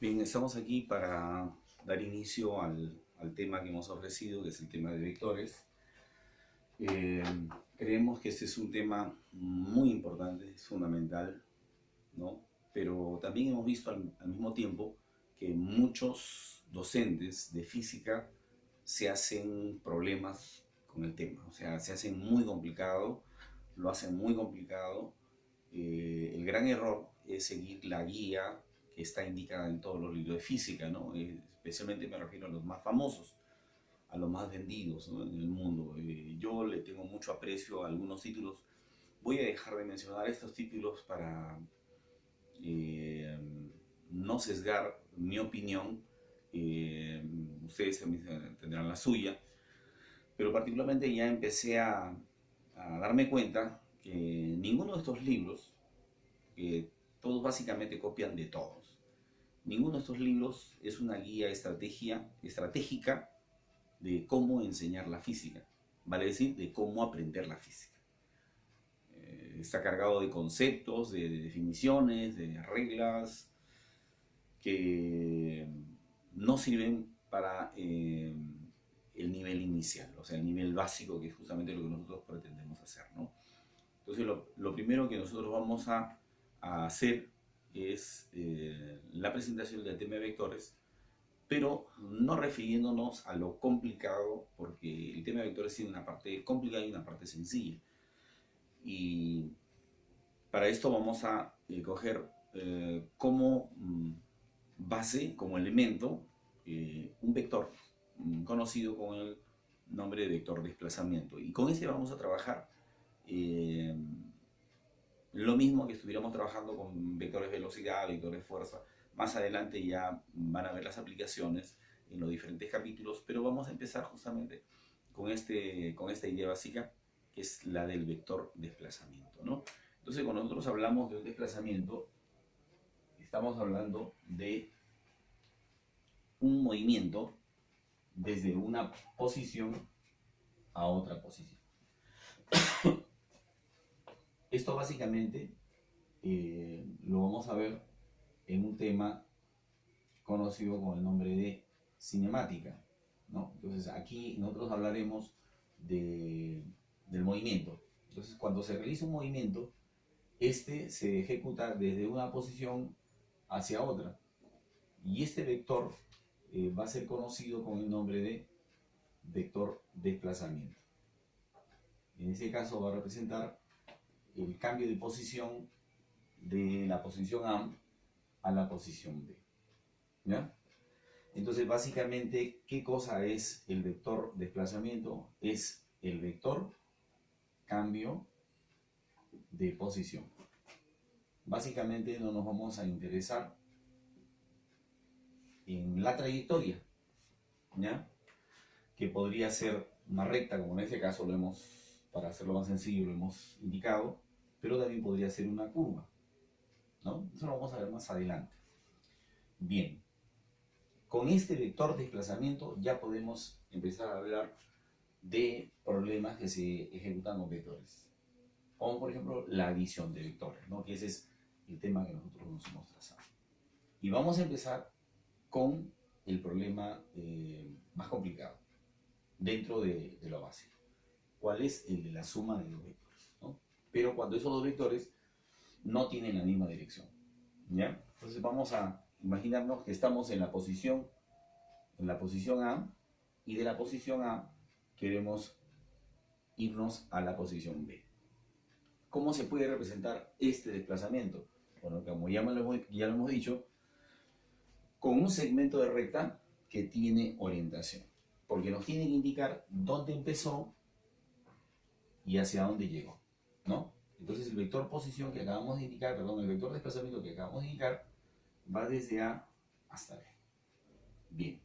Bien, estamos aquí para dar inicio al tema que hemos ofrecido, que es el tema de vectores. Eh, Creemos que este es un tema muy importante, es fundamental, ¿no? Pero también hemos visto al mismo tiempo que muchos docentes de física se hacen problemas con el tema, o sea, se hacen muy complicado, lo hacen muy complicado. El gran error es seguir la guía que está indicada en todos los libros de física, ¿no? Especialmente me refiero a los más famosos, a los más vendidos, ¿no?, en el mundo. Yo le tengo mucho aprecio a algunos títulos. Voy a dejar de mencionar estos títulos para eh, no sesgar mi opinión. Eh, Ustedes también tendrán la suya, pero particularmente ya empecé a darme cuenta que ninguno de estos libros, que todos básicamente copian de todos, ninguno de estos libros es una guía estratégica de cómo enseñar la física, vale decir, de cómo aprender la física. Está cargado de conceptos, de definiciones, de reglas que no sirven para el nivel inicial, o sea, el nivel básico, que es justamente lo que nosotros pretendemos hacer, ¿no? Entonces, lo primero que nosotros vamos a hacer es la presentación del tema de vectores, pero no refiriéndonos a lo complicado, porque el tema de vectores tiene una parte complicada y una parte sencilla. Y para esto vamos a coger como base, como elemento, un vector conocido con el nombre de vector desplazamiento. Y con este vamos a trabajar eh, lo mismo que estuviéramos trabajando con vectores velocidad, vectores fuerza. Más adelante ya van a ver las aplicaciones en los diferentes capítulos, pero vamos a empezar justamente con esta idea básica, que es la del vector desplazamiento, ¿no? Entonces, cuando nosotros hablamos de un desplazamiento, estamos hablando de un movimiento desde una posición a otra posición. Esto básicamente lo vamos a ver en un tema conocido con el nombre de cinemática, ¿no? Entonces aquí nosotros hablaremos del movimiento. Entonces, cuando se realiza un movimiento, este se ejecuta desde una posición hacia otra, y este vector va a ser conocido con el nombre de vector desplazamiento. En este caso va a representar el cambio de posición de la posición a la posición B, ¿ya? Entonces, básicamente, ¿qué cosa es el vector desplazamiento? Es el vector cambio de posición. Básicamente no nos vamos a interesar en la trayectoria, ¿ya?, que podría ser una recta, como en este caso lo hemos, para hacerlo más sencillo, lo hemos indicado, pero también podría ser una curva, ¿no? Eso lo vamos a ver más adelante. Bien, con este vector desplazamiento ya podemos empezar a hablar de problemas que se ejecutan con vectores, como por ejemplo la adición de vectores, ¿no?, que ese es el tema que nosotros nos hemos trazado. Y vamos a empezar con el problema más complicado dentro de lo básico. ¿Cuál es? El de la suma de dos vectores, ¿no? Pero cuando esos dos vectores no tienen la misma dirección, ¿ya? Entonces vamos a imaginarnos que estamos en la posición A, y de la posición A queremos irnos a la posición B. ¿Cómo se puede representar este desplazamiento? Bueno, como ya lo hemos dicho, con un segmento de recta que tiene orientación, porque nos tiene que indicar dónde empezó y hacia dónde llegó, ¿no? Entonces el vector posición que acabamos de indicar, perdón, el vector desplazamiento que acabamos de indicar va desde A hasta B. Bien,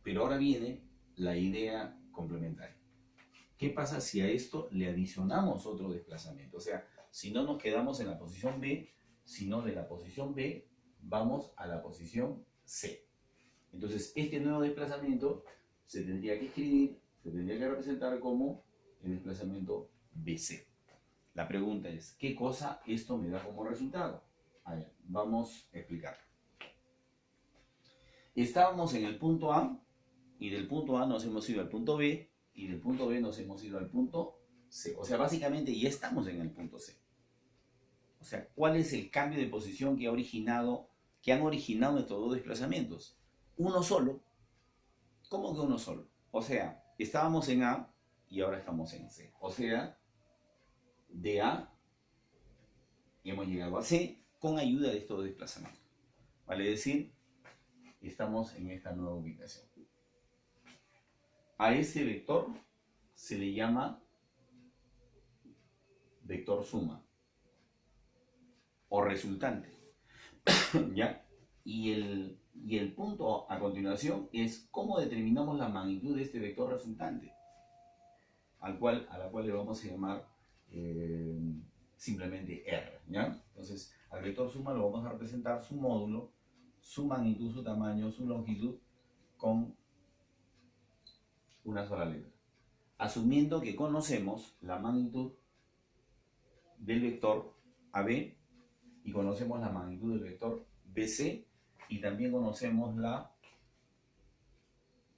pero ahora viene la idea complementaria. ¿Qué pasa si a esto le adicionamos otro desplazamiento? O sea, si no nos quedamos en la posición B, sino de la posición B vamos a la posición C. Entonces, este nuevo desplazamiento se tendría que escribir, se tendría que representar como el desplazamiento BC. La pregunta es, ¿qué cosa esto me da como resultado? A ver, vamos a explicarlo. estábamos en el punto A y del punto A nos hemos ido al punto B y del punto B nos hemos ido al punto C. O sea, básicamente ya estamos en el punto C. O sea, ¿cuál es el cambio de posición que han originado estos dos desplazamientos? Uno solo. ¿Cómo que uno solo? O sea, estábamos en A y ahora estamos en C. O sea, de A hemos llegado a C con ayuda de estos desplazamientos. Vale decir, estamos en esta nueva ubicación. A ese vector se le llama vector suma o resultante. ¿Ya? Y el punto a continuación es cómo determinamos la magnitud de este vector resultante, a la cual le vamos a llamar simplemente R. ¿Ya? Entonces, al vector suma lo vamos a representar su módulo, su magnitud, su tamaño, su longitud con una sola letra. Asumiendo que conocemos la magnitud del vector AB y conocemos la magnitud del vector BC y también conocemos la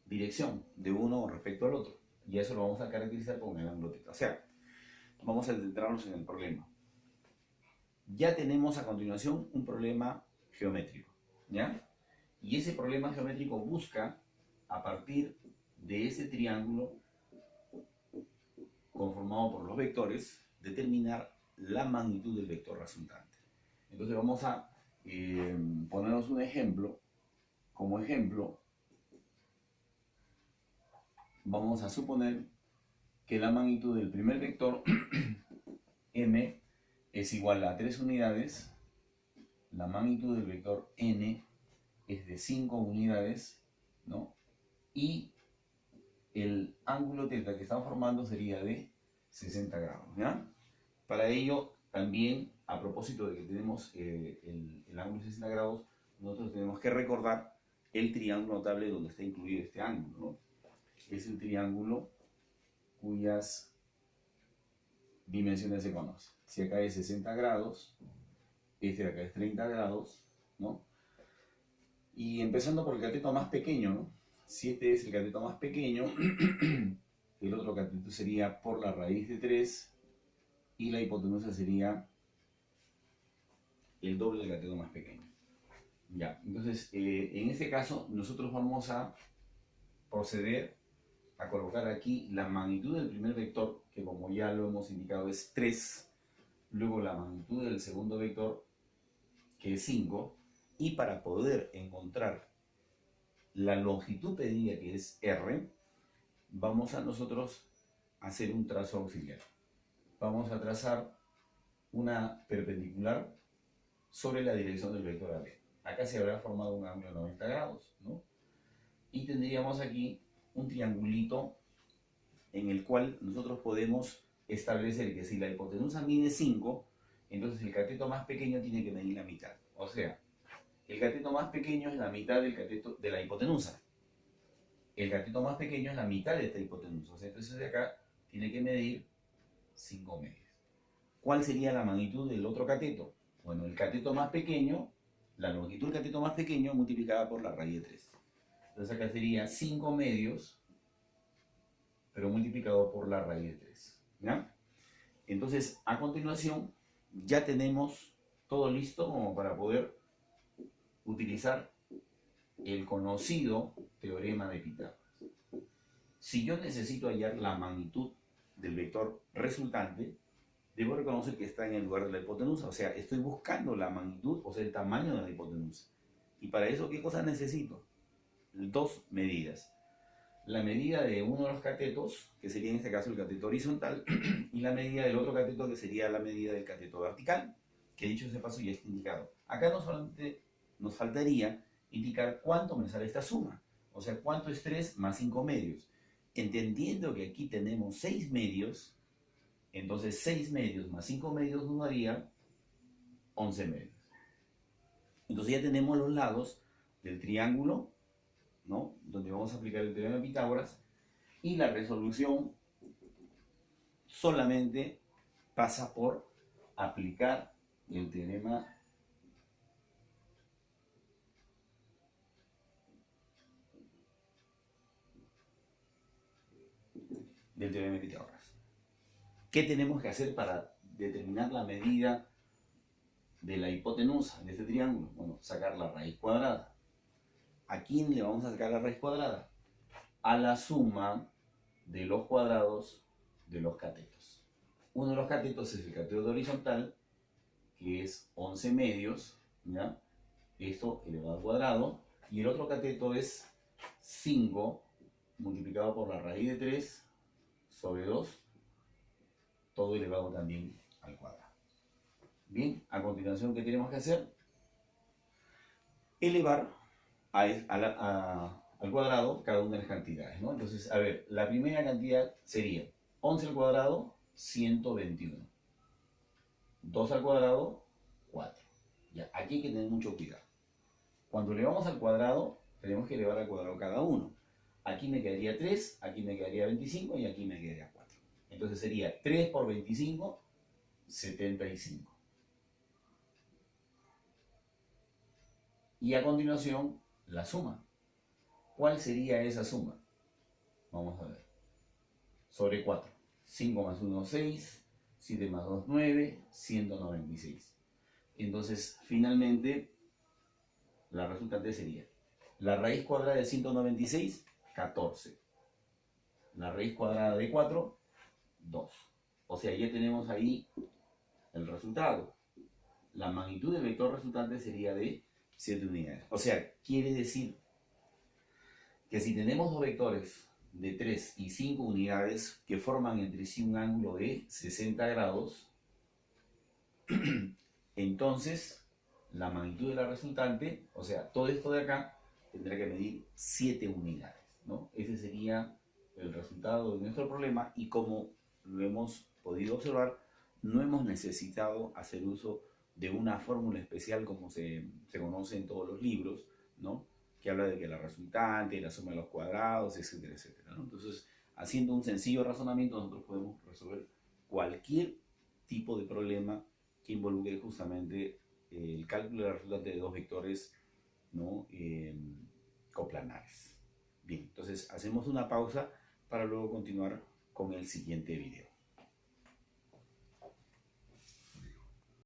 dirección de uno respecto al otro. Y eso lo vamos a caracterizar con el ángulo θ. O sea, vamos a centrarnos en el problema. Ya tenemos a continuación un problema geométrico, ¿ya? Y ese problema geométrico busca, a partir de ese triángulo conformado por los vectores, determinar la magnitud del vector resultante. Entonces vamos a ponernos un ejemplo. Como ejemplo, vamos a suponer que la magnitud del primer vector, m, es igual a 3 unidades. La magnitud del vector n es de 5 unidades, ¿no? Y el ángulo θ que estamos formando sería de 60 grados, ¿ya? Para ello, también, a propósito de que tenemos el ángulo de 60 grados, nosotros tenemos que recordar el triángulo notable donde está incluido este ángulo, ¿no? Es el triángulo cuyas dimensiones se conocen. Si acá es 60 grados, este de acá es 30 grados, ¿no? Y empezando por el cateto más pequeño, ¿no? Si este es el cateto más pequeño, el otro cateto sería por la raíz de 3 y la hipotenusa sería el doble del cateto más pequeño. Ya, entonces en este caso nosotros vamos a proceder a colocar aquí la magnitud del primer vector, que como ya lo hemos indicado es 3, luego la magnitud del segundo vector, que es 5, y para poder encontrar la longitud pedida, que es R, vamos a nosotros hacer un trazo auxiliar. Vamos a trazar una perpendicular sobre la dirección del vector AB. Acá se habrá formado un ángulo de 90 grados, ¿no? Y tendríamos aquí un triangulito en el cual nosotros podemos establecer que si la hipotenusa mide 5, entonces el cateto más pequeño tiene que medir la mitad. O sea, el cateto más pequeño es la mitad del cateto de la hipotenusa. El cateto más pequeño es la mitad de esta hipotenusa. O sea, entonces de acá tiene que medir 5 medios. ¿Cuál sería la magnitud del otro cateto? Bueno, el cateto más pequeño, la longitud del cateto más pequeño multiplicada por la raíz de 3. Entonces acá sería 5 medios, pero multiplicado por la raíz de 3. ¿Ya? Entonces, a continuación, ya tenemos todo listo como para poder utilizar el conocido teorema de Pitágoras. Si yo necesito hallar la magnitud del vector resultante, debo reconocer que está en el lugar de la hipotenusa. O sea, estoy buscando la magnitud, o sea, el tamaño de la hipotenusa. Y para eso, ¿qué cosa necesito? Dos medidas. La medida de uno de los catetos, que sería en este caso el cateto horizontal, y la medida del otro cateto, que sería la medida del cateto vertical, que dicho ese paso ya está indicado. Acá no solamente nos faltaría indicar cuánto me sale esta suma, o sea, cuánto es 3 más 5 medios. Entendiendo que aquí tenemos 6 medios, entonces 6 medios más 5 medios nos daría 11 medios. Entonces ya tenemos los lados del triángulo, ¿no? Donde vamos a aplicar el teorema de Pitágoras, y la resolución solamente pasa por aplicar el teorema del teorema de Pitágoras. ¿Qué tenemos que hacer para determinar la medida de la hipotenusa de este triángulo? Bueno, sacar la raíz cuadrada. ¿A quién le vamos a sacar la raíz cuadrada? A la suma de los cuadrados de los catetos. Uno de los catetos es el cateto horizontal, que es 11 medios, ¿ya? Esto elevado al cuadrado. Y el otro cateto es 5 multiplicado por la raíz de 3 sobre 2, todo elevado también al cuadrado. Bien, a continuación, ¿qué tenemos que hacer? Elevar al cuadrado cada una de las cantidades, ¿no? Entonces, a ver, la primera cantidad sería 11 al cuadrado, 121. 2 al cuadrado, 4. Ya, aquí hay que tener mucho cuidado. Cuando elevamos al cuadrado, tenemos que elevar al cuadrado cada uno. Aquí me quedaría 3, aquí me quedaría 25 y aquí me quedaría 4. Entonces sería 3 por 25, 75. Y a continuación, la suma. ¿Cuál sería esa suma? Vamos a ver. Sobre 4. 5 más 1, 6. 7 más 2, 9. 196. Entonces, finalmente, la resultante sería la raíz cuadrada de 196, 14. La raíz cuadrada de 4, 2. O sea, ya tenemos ahí el resultado. La magnitud del vector resultante sería de 7 unidades. O sea, quiere decir que si tenemos dos vectores de 3 y 5 unidades que forman entre sí un ángulo de 60 grados, entonces la magnitud de la resultante, o sea, todo esto de acá, tendrá que medir 7 unidades, ¿no? Ese sería el resultado de nuestro problema y como lo hemos podido observar, no hemos necesitado hacer uso de una fórmula especial como se conoce en todos los libros, ¿no? Que habla de que la resultante, la suma de los cuadrados, etcétera, etcétera, ¿no? Entonces, haciendo un sencillo razonamiento, nosotros podemos resolver cualquier tipo de problema que involucre justamente el cálculo de la resultante de dos vectores, ¿no? Coplanares. Bien, entonces hacemos una pausa para luego continuar con el siguiente video.